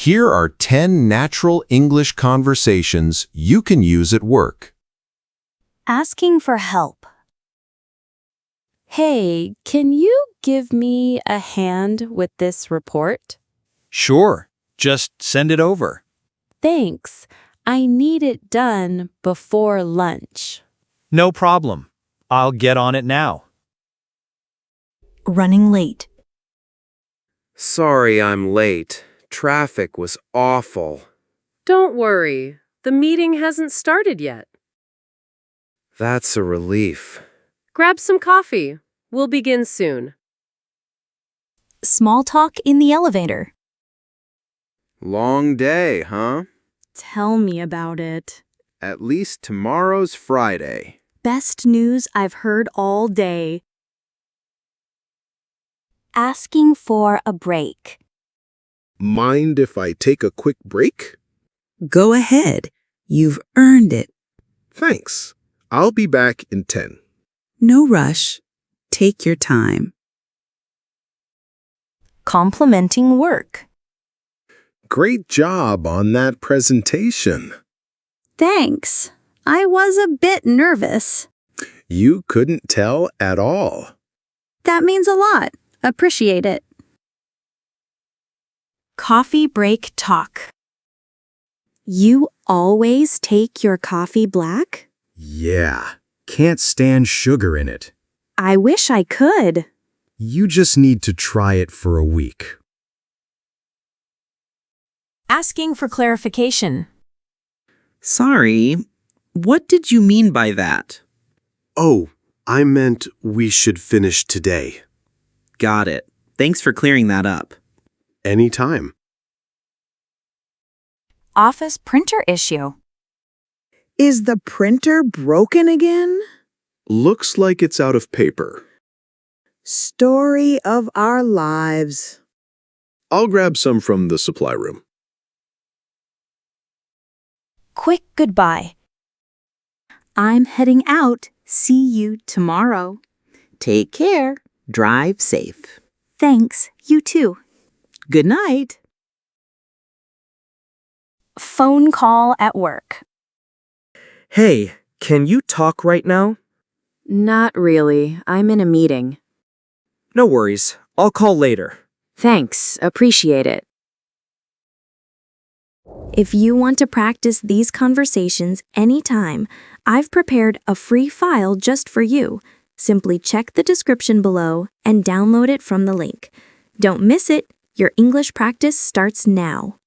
Here are 10 natural English conversations you can use at work. Asking for help. Hey, can you give me a hand with this report? Sure, just send it over. Thanks. I need it done before lunch. No problem. I'll get on it now. Running late. Sorry I'm late. Traffic was awful. Don't worry. The meeting hasn't started yet. That's a relief. Grab some coffee. We'll begin soon. Small talk in the elevator. Long day, huh? Tell me about it. At least tomorrow's Friday. Best news I've heard all day. Asking for a break. Mind if I take a quick break? Go ahead. You've earned it. Thanks. I'll be back in 10. No rush. Take your time. Complimenting work. Great job on that presentation. Thanks. I was a bit nervous. You couldn't tell at all. That means a lot. Appreciate it. Coffee break talk. You always take your coffee black? Yeah, can't stand sugar in it. I wish I could. You just need to try it for a week. Asking for clarification. Sorry, what did you mean by that? Oh, I meant we should finish today. Got it. Thanks for clearing that up. Anytime. Office printer issue. Is the printer broken again? Looks like it's out of paper. Story of our lives. I'll grab some from the supply room. Quick goodbye. I'm heading out. See you tomorrow. Take care. Drive safe. Thanks. You too. Good night. Phone call at work. Hey, can you talk right now? Not really. I'm in a meeting. No worries. I'll call later. Thanks. Appreciate it. If you want to practice these conversations anytime, I've prepared a free file just for you. Simply check the description below and download it from the link. Don't miss it. Your English practice starts now.